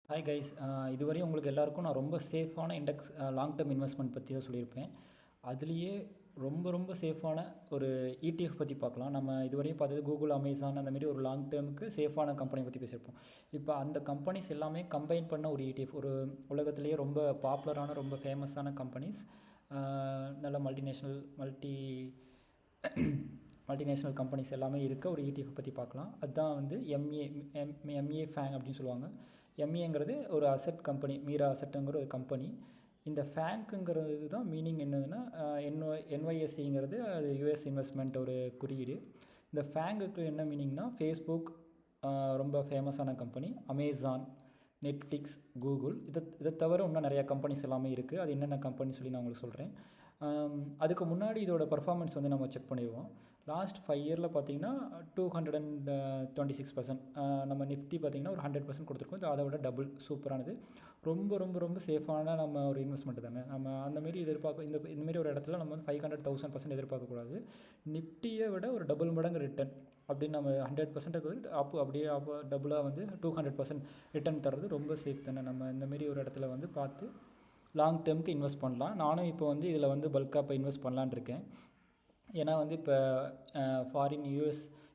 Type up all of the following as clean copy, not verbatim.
Hi guys. இதுவரையும் உங்களுக்கு எல்லாருக்கும் நான் ரொம்ப சேஃபான இண்டெக்ஸ் லாங் டேர்ம் இன்வெஸ்ட்மெண்ட் பற்றி தான் சொல்லியிருப்பேன். அதுலேயே ரொம்ப ரொம்ப சேஃபான ஒரு இடிஎஃப் பற்றி பார்க்கலாம். நம்ம இதுவரையும் பார்த்தது கூகுள், அமேசான் அந்த மாதிரி ஒரு லாங் டேர்முக்கு சேஃபான கம்பெனி பற்றி பேசியிருப்போம். இப்போ அந்த கம்பெனிஸ் எல்லாமே கம்பைன் பண்ண ஒரு இடிஎஃப், ஒரு உலகத்திலேயே ரொம்ப பாப்புலரான ரொம்ப ஃபேமஸான கம்பெனிஸ், நல்ல மல்டிநேஷ்னல் கம்பெனிஸ் எல்லாமே இருக்க ஒரு இடிஎஃப் பற்றி பார்க்கலாம். அதுதான் வந்து எம்ஏ ஃபேங் அப்படின்னு சொல்லுவாங்க. எம்ஏங்கிறது ஒரு அசெட் கம்பெனி, மீரா அசெட்டுங்கிற ஒரு கம்பெனி. இந்த ஃபேங்க்குங்கிறது தான் மீனிங் என்னதுன்னா, என்ஒய்எஸ்சிங்கிறது அது யூஎஸ் இன்வெஸ்ட்மெண்ட் ஒரு குறியீடு. இந்த ஃபேங்குக்கு என்ன மீனிங்னா, ஃபேஸ்புக் ரொம்ப ஃபேமஸான கம்பெனி, அமேசான், நெட்ஃப்ளிக்ஸ், கூகுள், இதை தவிர இன்னும் நிறையா கம்பெனிஸ் எல்லாமே இருக்குது. அது என்னென்ன கம்பெனி சொல்லி நான் உங்களுக்கு சொல்கிறேன். அதுக்கு முன்னாடி இதோட பர்ஃபார்மன்ஸ் வந்து நம்ம செக் பண்ணிடுவோம். லாஸ்ட் 5 இயரில் பார்த்தீங்கன்னா 226%. நம்ம நிஃப்டி பார்த்திங்கன்னா ஒரு 100% கொடுத்துருக்கோம். இது அதை விட டபுள் சூப்பரானது. ரொம்ப ரொம்ப ரொம்ப சேஃபான நம்ம ஒரு இன்வெஸ்ட்மெண்ட் தானே. நம்ம அந்தமாரி இந்தமாரி ஒரு இடத்துல நம்ம வந்து 500,000% எதிர்பார்க்கக்கூடாது. நிஃப்டியை விட ஒரு டபுள் மடங்கு ரிட்டர்ன் அப்படின்னு நம்ம 100% அப்படியே டபுளாக வந்து 200% ரிட்டர்ன் தர்றது ரொம்ப சேஃப் தானே. நம்ம இந்தமாரி ஒரு இடத்துல வந்து பார்த்து லாங் டேர்முக்கு இன்வெஸ்ட் பண்ணலாம். நானும் இப்போ வந்து இதில் வந்து பல்காக இப்போ இன்வெஸ்ட் பண்ணலான்னு இருக்கேன். ஏன்னா வந்து இப்போ ஃபாரின்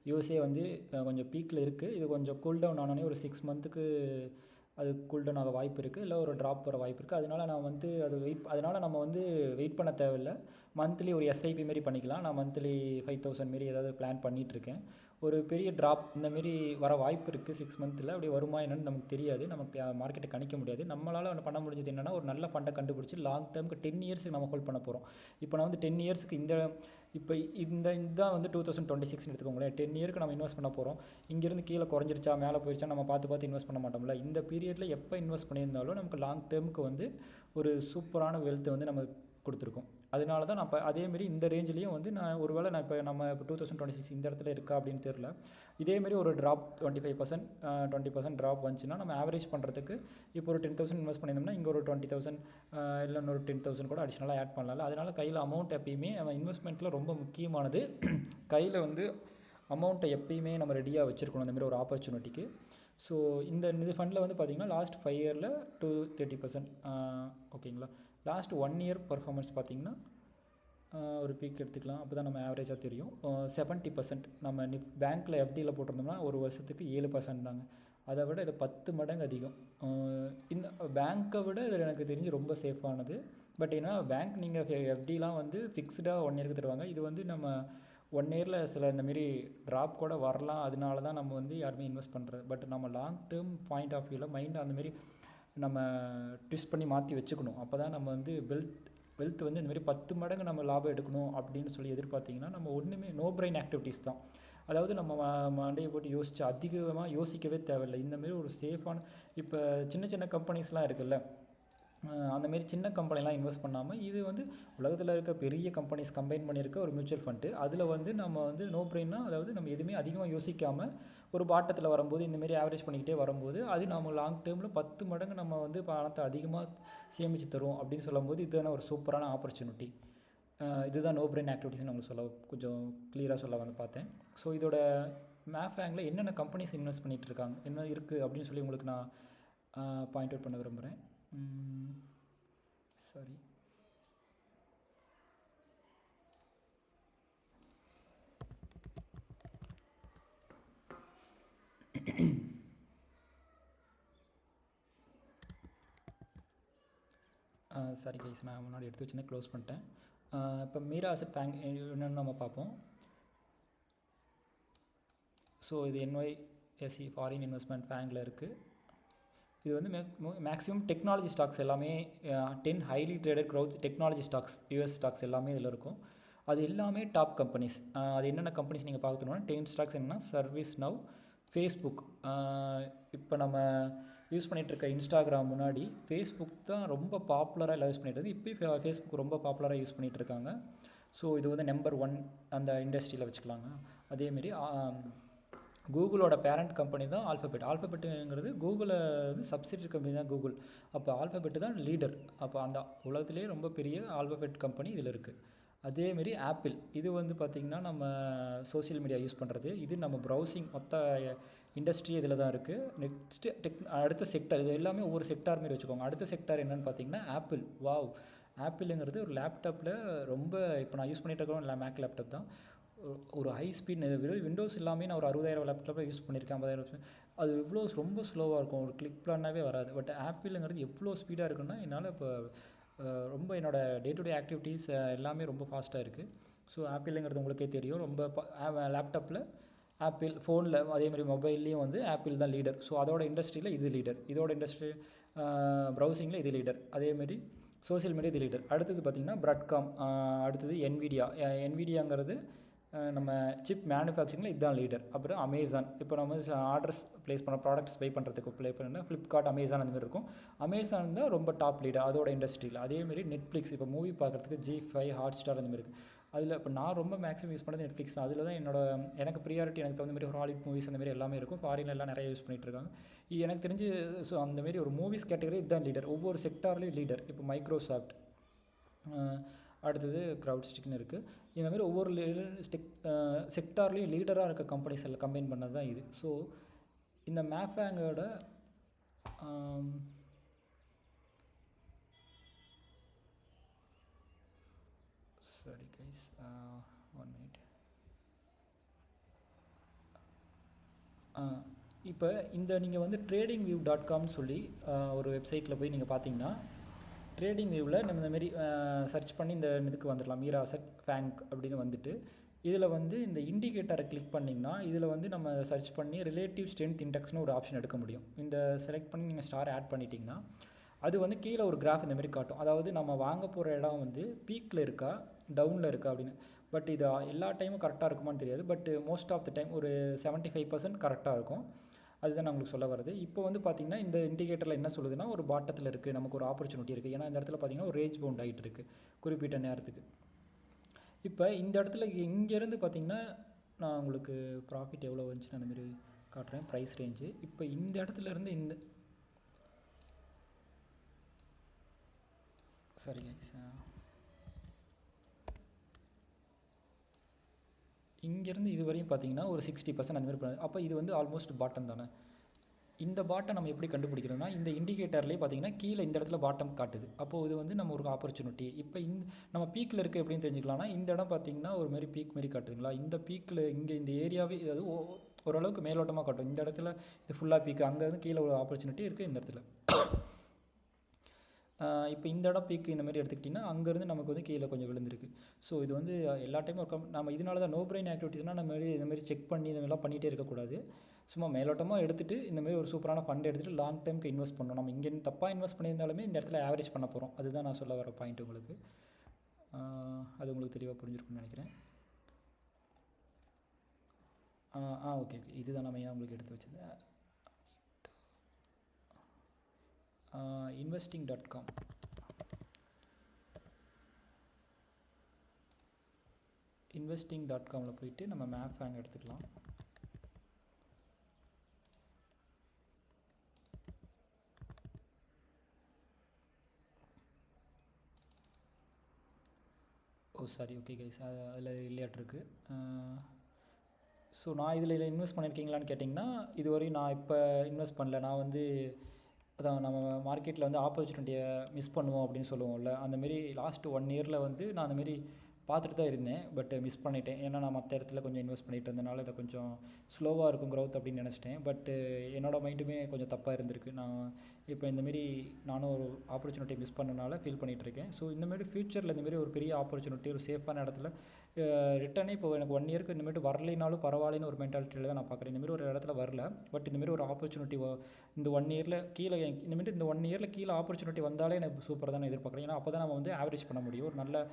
யூஎஸ்ஏ வந்து கொஞ்சம் பீக்கில் இருக்குது. இது கொஞ்சம் கூல் டவுன் ஆனோடனே ஒரு 6 மந்த்துக்கு அது கூல் டவுன் ஆக வாய்ப்பு இருக்குது, இல்லை ஒரு ட்ராப் வர வாய்ப்பு இருக்குது. அதனால் நான் வந்து அதனால் நம்ம வந்து வெயிட் பண்ண தேவையில்லை. மந்த்லி ஒரு எஸ்ஐபி மாரி பண்ணிக்கலாம். நான் மந்த்லி 5,000 மாரி ஏதாவது பிளான் பண்ணிகிட்ருக்கேன். ஒரு பெரிய ட்ராப் இந்தமாரி வர வாய்ப்பு இருக்குது 6 மந்த்தில். அப்படி வருமா என்னன்னு நமக்கு தெரியாது, நமக்கு மார்க்கெட்டை கணிக்க முடியாது. நம்மளால் ஒன்று பண்ண முடிஞ்சது என்னென்னா, ஒரு நல்ல ஃபண்டை கண்டுபிடிச்சி லாங் டேர்முக்கு 10 இயர்ஸுக்கு நம்ம ஹோல்ட் பண்ண போகிறோம். இப்போ நான் வந்து 10 இயர்ஸுக்கு இதுதான் வந்து 2026 எடுத்துக்கோங்களேன். 10 இயருக்கு நம்ம இன்வெஸ்ட் பண்ண போகிறோம். இங்கேருந்து கீழே குறைஞ்சிருச்சா மேலே போயிடுச்சா நம்ம பார்த்து இன்வெஸ்ட் பண்ண மாட்டோம்ல. இந்த பீரியடில் எப்போ இன்வெஸ்ட் பண்ணியிருந்தாலும் நமக்கு லாங் டேர்முக்கு வந்து ஒரு சூப்பரான வெல்த்தை வந்து நம்ம கொடுத்துருக்கோம். அதனால தான் நான் இப்போ அதேமாரி இந்த ரேஞ்சிலையும் வந்து நான் இப்போ நம்ம 2026 இந்த இடத்துல இருக்கா அப்படின்னு தெரில. இதேமாரி ஒரு ட்ராப் 20% ட்ராப் வந்துச்சுன்னா நம்ம ஆவரேஜ் பண்ணுறதுக்கு இப்போ ஒரு 10,000 இன்வெஸ்ட் பண்ணியிருந்தோம்னா இங்கே ஒரு 20,000 இல்லை இன்னொரு 10,000 கூட அடிஷ்னலாக ஆட் பண்ணலாம். அதனால் கையில் அமௌண்ட் எப்பயுமே நம்ம இன்வெஸ்ட்மெண்ட்டில் ரொம்ப முக்கியமானது. கையில் வந்து அமௌண்ட்டை எப்பயுமே நம்ம ரெடியாக வச்சுருக்கணும் அந்தமாரி ஒரு ஆப்பர்ச்சுனிட்டிக்கு. ஸோ இந்த ஃபண்டில் வந்து பார்த்திங்கன்னா லாஸ்ட் 5 இயரில் 30%. ஓகேங்களா. லாஸ்ட் 1 இயர் பர்ஃபார்மன்ஸ் பார்த்திங்கன்னா ஒரு பீக் எடுத்துக்கலாம். அப்போ தான் நம்ம ஆவரேஜாக தெரியும். 70% நம்ம பேங்க்கில் எஃப்டியில் போட்டிருந்தோம்னா ஒரு வருஷத்துக்கு 7% தாங்க. அதை விட இது 10 மடங்கு அதிகம். இந்த பேங்க்கை விட இது எனக்கு தெரிஞ்சு ரொம்ப சேஃபானது. பட் ஏன்னா பேங்க் நீங்கள் எஃப்டிலாம் வந்து ஃபிக்ஸ்டாக 1 இயருக்கு தருவாங்க. இது வந்து நம்ம 1 இயரில் சில இந்தமாரி ட்ராப் கூட வரலாம். அதனால தான் நம்ம வந்து யாருமே இன்வெஸ்ட் பண்ணுறது. பட் நம்ம லாங் டேர்ம் பாயிண்ட் ஆஃப் வியூவில் மைண்ட் அந்தமாரி நம்ம ட்விஸ்ட் பண்ணி மாற்றி வச்சுக்கணும். அப்போ தான் நம்ம வந்து வெல்த் வந்து இந்தமாரி 10 மடங்கு நம்ம லாபம் எடுக்கணும் அப்படின்னு சொல்லி எதிர்பார்த்திங்கன்னா நம்ம ஒன்றுமே நோ பிரைன் ஆக்டிவிட்டீஸ் தான். அதாவது நம்ம மண்டையை போட்டு அதிகமாக யோசிக்கவே தேவையில்லை. இந்தமாரி ஒரு சேஃபான இப்போ சின்ன சின்ன கம்பெனிஸ்லாம் இருக்குல்ல, அந்தமாரி சின்ன கம்பெனிலாம் இன்வெஸ்ட் பண்ணாமல் இது வந்து உலகத்தில் இருக்க பெரிய கம்பெனிஸ் கம்பைன் பண்ணியிருக்க ஒரு மியூச்சுவல் ஃபண்டு. அதில் வந்து நம்ம வந்து நோ பிரெயின்னா, அதாவது நம்ம எதுவுமே அதிகமாக யோசிக்காமல் ஒரு பாட்டத்தில் வரும்போது இந்தமாரி ஆவரேஜ் பண்ணிக்கிட்டே வரும்போது அது நம்ம லாங் டேர்மில் 10 மடங்கு நம்ம வந்து பணத்தை அதிகமாக சேமித்து தரும் அப்படின்னு சொல்லும்போது இதுதான ஒரு சூப்பரான ஆப்பர்ச்சுனிட்டி. இதுதான் நோ பிரெயின் ஆக்டிவிட்டிஸ்னு உங்களுக்கு கொஞ்சம் கிளியராக சொல்ல வந்து பார்த்தேன். ஸோ இதோட மேஃபேங்கில் என்னென்ன கம்பெனிஸ் இன்வெஸ்ட் பண்ணிகிட்டு இருக்காங்க, என்ன இருக்குது அப்படின்னு சொல்லி உங்களுக்கு நான் பாயிண்ட் அவுட் பண்ண விரும்புகிறேன். சாரி, சாரி கைஸ், நான் முன்னாடி எடுத்து வச்சுருந்தேன், க்ளோஸ் பண்ணிட்டேன். இப்போ மீரா அசெட் பேங்க் என்னென்னு நம்ம பார்ப்போம். ஸோ இது என்ஒய்எஸ்சி ஃபாரின் இன்வெஸ்ட்மெண்ட் பேங்கில் இருக்குது. இது வந்து மேக்ஸிமம் டெக்னாலஜி ஸ்டாக்ஸ் எல்லாமே 10 highly traded growth technology stocks, US stocks எல்லாமே இதில் இருக்கும். அது எல்லாமே டாப் கம்பெனிஸ். அது என்னென்ன கம்பெனிஸ் நீங்கள் பார்க்கணுன்னா 10 ஸ்டாக்ஸ் என்னென்னா சர்வீஸ் நவ், ஃபேஸ்புக். இப்போ நம்ம யூஸ் பண்ணிகிட்ருக்க இன்ஸ்டாகிராம் முன்னாடி ஃபேஸ்புக் தான் ரொம்ப பாப்புலராக எல்லாம் யூஸ் பண்ணிகிட்டு இப்போ ஃபேஸ்புக் ரொம்ப பாப்புலராக யூஸ் பண்ணிகிட்ருக்காங்க. ஸோ இது வந்து நம்பர் 1 அந்த இண்டஸ்ட்ரியில் வச்சுக்கலாங்க. அதேமாரி கூகுளோட பேரண்ட் கம்பெனி தான் ஆல்ஃபபெட்டுங்கிறது கூகுளை வந்து சப்சிடரி கம்பெனி தான் கூகுள். அப்போ ஆல்ஃபபெட்டு தான் லீடர். அப்போ அந்த உலகத்திலே ரொம்ப பெரிய ஆல்ஃபபெட் கம்பெனி இதில் இருக்குது. அதேமாரி ஆப்பிள் இது வந்து பார்த்திங்கன்னா நம்ம சோஷியல் மீடியா யூஸ் பண்ணுறது, இது நம்ம ப்ரௌசிங் மொத்த இண்டஸ்ட்ரி இதில் தான் இருக்குது. நெக்ஸ்ட்டு அடுத்த செக்டார், இது எல்லாமே ஒவ்வொரு செக்டார் மாரி வச்சுக்கோங்க. அடுத்த செக்டார் என்னென்னு பார்த்தீங்கன்னா ஆப்பிள். வாவ்! ஆப்பிளுங்கிறது ஒரு லேப்டாப்பில் ரொம்ப, இப்போ நான் யூஸ் பண்ணிகிட்டு இருக்கோம் மேக் லேப்டாப் தான். ஒரு ஹை ஸ்பீட் விண்டோஸ் எல்லாமே நான் ஒரு 60,000 லேப்டாப்பில் யூஸ் பண்ணியிருக்கேன், 50,000. அது எவ்வளோ ரொம்ப ஸ்லோவாக இருக்கும், ஒரு கிளிக் பண்ணாவே வராது. பட் ஆப்பிளுங்கிறது எவ்வளோ ஸ்பீடாக இருக்குன்னா என்னால் இப்போ ரொம்ப என்னோடய டே டு டே ஆக்டிவிட்டீஸ் எல்லாமே ரொம்ப ஃபாஸ்ட்டாக இருக்குது. ஸோ ஆப்பிளுங்கிறது உங்களுக்கே தெரியும், ரொம்ப லேப்டாப்பில் ஆப்பிள், ஃபோனில் அதேமாதிரி மொபைல்லையும் வந்து ஆப்பிள் தான் லீடர். ஸோ அதோட இண்டஸ்ட்ரியில் இது லீடர், இதோட இண்டஸ்ட்ரி ப்ரௌசிங்கில் இது லீடர், அதேமாரி சோஷியல் மீடியா இது லீடர். அடுத்தது பார்த்திங்கன்னா பிராட்காம், அடுத்தது என்விடியாங்கிறது நம்ம சிப் மேனுஃபேக்சரிங்கில் இதுதான் லீடர். அப்புறம் அமேசான், இப்போ நம்ம ஆர்டர்ஸ் ப்ளேஸ் பண்ண ப்ராடக்ட்ஸ் பே பண்ணுறதுக்கு ப்ளே பண்ணால் ஃப்ளிப்கார்ட், அமேசான் அந்த மாதிரி இருக்கும். அமேசான் தான் ரொம்ப டாப் லீடர் அதோட இண்டஸ்ட்ரியில். அதேமாரி நெட்ஃப்ளிக்ஸ், இப்போ மூவி பார்க்குறதுக்கு G5, ஹாட்ஸ்டார் அந்த மாதிரி இருக்குது. அதில் இப்போ நான் ரொம்ப மேக்ஸிமம் யூஸ் பண்ணது நெட்ஃப்ளிக்ஸ் தான். அதில் தான் எனக்கு ப்ரியாரிட்டி, எனக்கு தகுந்த மாதிரி ஹாலிவுட் மூவிஸ் அந்த மாதிரி எல்லாமே இருக்கும். ஃபாரின்ல எல்லாம் நிறைய யூஸ் பண்ணிகிட்ருக்காங்க. இது எனக்கு தெரிஞ்சு. ஸோ அந்தமாரி ஒரு மூவிஸ் கேட்டகரி இதுதான் லீடர், ஒவ்வொரு செக்டார்லேயும் லீடர். இப்போ மைக்ரோசாஃப்ட், அடுத்தது க்ரௌட்ஸ்டிக்னு இருக்குது. இந்தமாதிரி ஒவ்வொரு செக்டார்லேயும் லீடராக இருக்க கம்பெனிஸ் எல்லாம் கம்பைன் பண்ணது தான் இது. ஸோ இந்த மேஃபேங்கோட சாரி கைஸ், 1 minute. இப்போ இந்த நீங்கள் வந்து tradingview.comனு சொல்லி ஒரு வெப்சைட்டில் போய் நீங்கள் பார்த்தீங்கன்னா, ட்ரேடிங் வியூவில் நம்ம இந்தமாரி சர்ச் பண்ணி இந்த இதுக்கு வந்துடலாம், மீரா அசெட் ஃபேங்க் அப்படின்னு வந்துட்டு, இதில் வந்து இந்த இண்டிகேட்டரை கிளிக் பண்ணிங்கன்னா இதில் வந்து நம்ம சர்ச் பண்ணி ரிலேட்டிவ் ஸ்ட்ரென்த் இண்டெக்ஸ்னு ஒரு ஆப்ஷன் எடுக்க முடியும். இந்த செலக்ட் பண்ணி நீங்கள் ஸ்டார் ஆட் பண்ணிட்டீங்கன்னா அது வந்து கீழே ஒரு கிராஃப் இந்த மாதிரி காட்டும். அதாவது நம்ம வாங்க போகிற இடம் வந்து பீக்கில் இருக்கா டவுனில் இருக்கா அப்படின்னு. பட் இது எல்லா டைமும் கரெக்டாக இருக்குமான்னு தெரியாது. But most of the time ஒரு 75% கரெக்டாக இருக்கும். அதுதான் நான் உங்களுக்கு சொல்ல வருது. இப்போ வந்து பார்த்திங்கன்னா இந்த இண்டிகேட்டரில் என்ன சொல்லுதுன்னா, ஒரு பாட்டத்தில் இருக்குது, நமக்கு ஒரு ஆப்பர்ச்சுனிட்டி இருக்குது. ஏன்னா இந்த இடத்துல பார்த்திங்கன்னா ஒரு ரேஞ்ச் பவுண்ட் ஆகிட்டு இருக்குது குறிப்பிட்ட நேரத்துக்கு. இப்போ இந்த இடத்துல இங்கேருந்து பார்த்திங்கன்னா நான் உங்களுக்கு ப்ராஃபிட் எவ்வளோ வந்துச்சுன்னு அந்தமாரி காட்டுறேன், ப்ரைஸ் ரேஞ்சு. இப்போ இந்த இடத்துலேருந்து சரி கைஸ், இங்கேருந்து இது வரையும் பார்த்தீங்கன்னா ஒரு 60% அந்த மாதிரி. அப்போ இது வந்து ஆல்மோஸ்ட் பாட்டம் தானே. இந்த பாட்டம் நம்ம எப்படி கண்டுபிடிக்கிறோம்னா, இந்த இண்டிகேட்டர்லேயே பார்த்தீங்கன்னா கீழே இந்த இடத்துல பாட்டம் காட்டுது. அப்போது இது வந்து நம்ம ஒரு ஆப்பர்ச்சுனிட்டி. இப்போ நம்ம பீக்கில் இருக்குது எப்படின்னு தெரிஞ்சுக்கலாம்னா, இந்த இடம் பார்த்திங்கன்னா ஒரு மாதிரி பீக் மாரி காட்டுதுங்களா. இந்த பீக்கில் இங்கே இந்த ஏரியாவே அதாவது ஓரளவுக்கு மேலோட்டமாக காட்டும். இந்த இடத்துல இது ஃபுல்லாக பீக்கு, அங்கேருந்து கீழே ஒரு ஆப்பர்ச்சுனிட்டி இருக்குது இந்த இடத்துல. இப்போ இந்த இடம் பீக்கு இந்த மாதிரி எடுத்துக்கிட்டிங்கன்னா அங்கேருந்து நமக்கு வந்து கீழே கொஞ்சம் விழுந்திருக்கு. ஸோ இது வந்து எல்லா டைமும் நம்ம இதனால தான் நோ பிரெயின் ஆக்டிவிட்டீஸ்னால் நம்ம இந்தமாதிரி செக் பண்ணி இந்த மாதிரிலாம் பண்ணிகிட்டே இருக்கக்கூடாது. சும்மா மேலோட்டமாக எடுத்துகிட்டு இந்தமாதிரி ஒரு சூப்பரான ஃபண்ட் எடுத்துகிட்டு லாங் டைமுக்கு இன்வெஸ்ட் பண்ணணும். நம்ம இங்கே தப்பாக இன்வெஸ்ட் பண்ணியிருந்தாலுமே இந்த இடத்துல ஆவரேஜ் பண்ண போகிறோம். அதுதான் நான் சொல்ல வர பாயிண்ட் உங்களுக்கு. அது உங்களுக்கு தெளிவாக புரிஞ்சிருக்குன்னு நினைக்கிறேன். ஓகே இதுதான் நான் மெயினாக உங்களுக்கு எடுத்து வச்சுருந்தேன். investing.com, investing.comல போயிட்டு நம்ம மேஃபேங் எடுத்துக்கலாம். சாரி ஓகே கைஸ், அதில் இல்லையாட்டிருக்கு. ஸோ நான் இதில் இன்வெஸ்ட் பண்ணியிருக்கீங்களான்னு கேட்டிங்கன்னா, இதுவரையும் நான் இப்போ இன்வெஸ்ட் பண்ணல. நான் வந்து அதான் நம்ம மார்க்கெட்டில் வந்து ஆப்பர்ச்சுனிட்டியை மிஸ் பண்ணுவோம் அப்படின்னு சொல்லுவோம்ல, அந்தமாரி லாஸ்ட் 1 இயரில் வந்து நான் அந்தமாரி பார்த்துட்டு தான் இருந்தேன். பட் மிஸ் பண்ணிட்டேன். ஏன்னா நான் மற்ற இடத்துல கொஞ்சம் இன்வெஸ்ட் பண்ணிட்டு இருந்தனால இதை கொஞ்சம் ஸ்லோவாக இருக்கும் க்ரௌத் அப்படின்னு நினச்சிட்டேன். பட்டு என்னோடய மைண்டுமே கொஞ்சம் தப்பாக இருந்திருக்கு. நான் இப்போ இந்தமாரி நானும் ஒரு ஆப்பர்ச்சுனிட்டி மிஸ் பண்ணனால ஃபீல் பண்ணிகிட்ருக்கேன். ஸோ இந்தமாரி ஃப்யூச்சரில் இந்தமாரி ஒரு பெரிய ஆப்பர்ச்சுனிட்டி ஒரு சேஃபான இடத்துல ரிட்டர்னே இப்போ எனக்கு 1 இயருக்கு இந்தமாரி வரலைனாலும் பரவாயில்லைன்னு ஒரு மென்டாலிட்டியில் தான் நான் பார்க்குறேன். இந்தமாரி ஒரு இடத்துல வரல, பட் இந்தமாரி ஒரு ஆப்பர்ச்சுனிட்டி இந்த 1 இயரில் கீழே இந்தமாரி இந்த 1 இயரில் கீழே ஆப்பர்ச்சுனிட்டி வந்தாலே எனக்கு சூப்பராக தான் எதிர்பார்க்குறேன். ஏன்னா அப்போ தான் நம்ம வந்து ஆவரேஜ் பண்ண முடியும், ஒரு நல்ல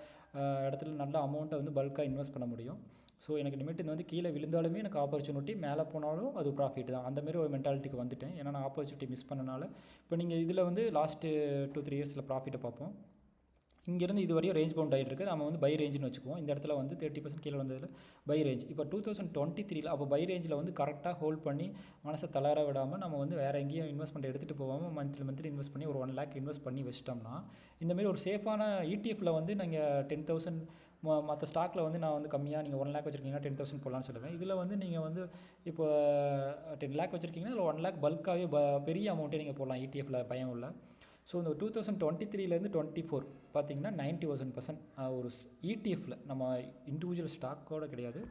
இடத்துல நல்ல அமௌண்ட்டை வந்து பல்காக இன்வெஸ்ட் பண்ண முடியும். ஸோ எனக்கு இனிமேட்டு இந்த வந்து கீழே விழுந்தாலுமே எனக்கு ஆப்பர்ச்சுனிட்டி, மேலே போனாலும் அது ப்ராஃபிட் தான். அந்தமாரி ஒரு மென்டாலிட்டிக்கு வந்துட்டேன். ஏன்னா நான் ஆப்பர்ச்சுனிட்டி மிஸ் பண்ணனால. இப்போ நீங்கள் இதில் வந்து லாஸ்ட்டு 2-3 இயர்ஸில் ப்ராஃபிட்டை பார்ப்போம். இங்கேருந்து இது வரையும் ரேஞ்ச் பவுண்ட் ஆகிட்டு இருக்குது. நம்ம வந்து பை ரேஞ்சுன்னு வச்சுக்குவோம். இந்த இடத்துல வந்து 30% கீழே வந்ததில் பை ரேஞ்ச். இப்போ 2023 அப்போ பை ரேஞ்சில் வந்து கரெக்டாக ஹோல்ட் பண்ணி மனசை தளர விடாமல் நம்ம வந்து வேறு எங்கேயும் இன்வெஸ்ட்மெண்ட் எடுத்துகிட்டு போகாமல் மந்த்லி இன்வெஸ்ட் பண்ணி ஒரு 1 lakh இன்வெஸ்ட் பண்ணி வச்சிட்டோம்னா, இந்தமாரி ஒரு சேஃபான ETF வந்து நீங்கள் 10,000 மற்ற ஸ்டாக்கில் வந்து நான் வந்து கம்மியாக நீங்கள் 1 லேக் வச்சுருக்கீங்கன்னா 10,000 போடலான்னு சொல்லுவேன். இதில் வந்து நீங்கள் வந்து இப்போ 10 லேக் வச்சுருக்கீங்கன்னா இதில் 1 லேக் பல்காகவே பெரிய அமௌண்ட்டே நீங்கள் போடலாம் இடிஎஃப்பில் பயம் இல்லை. ஸோ இந்த 2023லேருந்து 24 பார்த்தீங்கன்னா 91% ஒரு இடிஎஃப்பில் நம்ம இண்டிவிஜுவல் ஸ்டாக்கோட கிடையாது,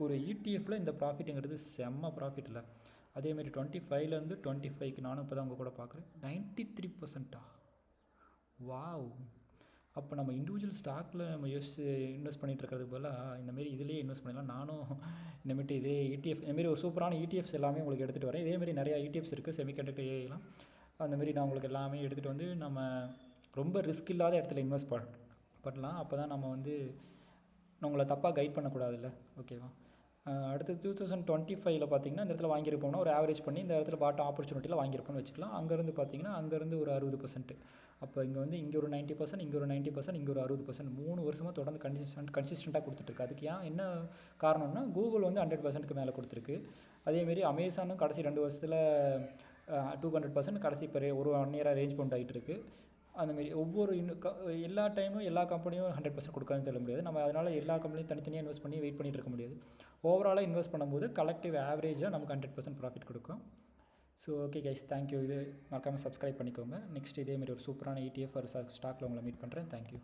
ஒரு இடிஎஃப்பில் இந்த ப்ராஃபிட்டுங்கிறது செம்ம ப்ராஃபிட் இல்லை. அதேமாரி 25லேருந்து 25க்கு நானும் இப்போ தான் உங்கள் கூட பார்க்குறேன் 93%. வாவ்! அப்போ நம்ம இண்டிவிஜுவல் ஸ்டாக்கில் நம்ம இன்வெஸ்ட் பண்ணிகிட்டு இருக்கிறது பதிலாக இந்தமாரி இதிலே இன்வெஸ்ட் பண்ணிடலாம். நானும் இந்தமாரி இதே இடிஎஃப் இந்தமாரி ஒரு சூப்பரான இடிஎஃப்ஸ் எல்லாமே உங்களுக்கு எடுத்துகிட்டு வரேன். இதேமாரி நிறையா இடிஎஃப்ஸ் இருக்குது, செமிகண்டக்டர் ஏஐலாம். அந்தமாரி நான் உங்களுக்கு எல்லாமே எடுத்துகிட்டு வந்து நம்ம ரொம்ப ரிஸ்க் இல்லாத இடத்துல இன்வெஸ்ட் பண்ணலாம். அப்போ தான் நம்ம வந்து உங்களை தப்பாக கைட் பண்ணக்கூடாதுல்ல, ஓகேவா? அடுத்து 2025ல் பார்த்தீங்கன்னா இந்த இடத்துல வாங்கியிருப்போம்னா ஒரு ஆவரேஜ் பண்ணி இந்த இடத்துல பாட்டம் ஆப்பர்ச்சுனிட்டியில் வாங்கியிருப்போம்னு வச்சுக்கலாம். அங்கேருந்து பார்த்தீங்கன்னா அங்கேருந்து ஒரு 60%. அப்போ இங்கே வந்து இங்கே ஒரு 90%, இங்கே ஒரு 90%, இங்கே ஒரு 60%, 3 வருஷமாக தொடர்ந்து கன்சிஸ்டண்ட்டாக கொடுத்துட்ருக்கு. அதுக்கு என்ன காரணம்னா கூகுள் வந்து 100%க்கு மேலே கொடுத்துருக்கு. அதேமாரி அமேசானும் கடைசி 2 வருஷத்தில் 200%, கடைசி இப்போ ஒரு 1 இயராக ரேஞ்ச் பவுண்ட் ஆகிட்டு இருக்குது. அந்தமாரி ஒவ்வொரு எல்லா டைமும் எல்லா கம்பெனியும் 100% கொடுக்காதுன்னு சொல்ல முடியாது. நம்ம அதனால் எல்லா கம்பெனியும் தனித்தனியாக இன்வெஸ்ட் பண்ணி வெயிட் பண்ணிகிட்டு இருக்க முடியாது. ஓவராலாக இன்வெஸ்ட் பண்ணும்போது கலெக்டிவ் ஆவரேஜாக நமக்கு 100% ப்ராஃபிட் கொடுக்கும். So okay guys, thank you. இது மறக்காமல் சப்ஸ்கிரைப் பண்ணிக்கோங்க. நெக்ஸ்ட் இதேமாரி ஒரு சூப்பரான ETF ஒரு ஸ்டாக்கில் உங்களை மீட் பண்ணுறேன். தேங்க்யூ.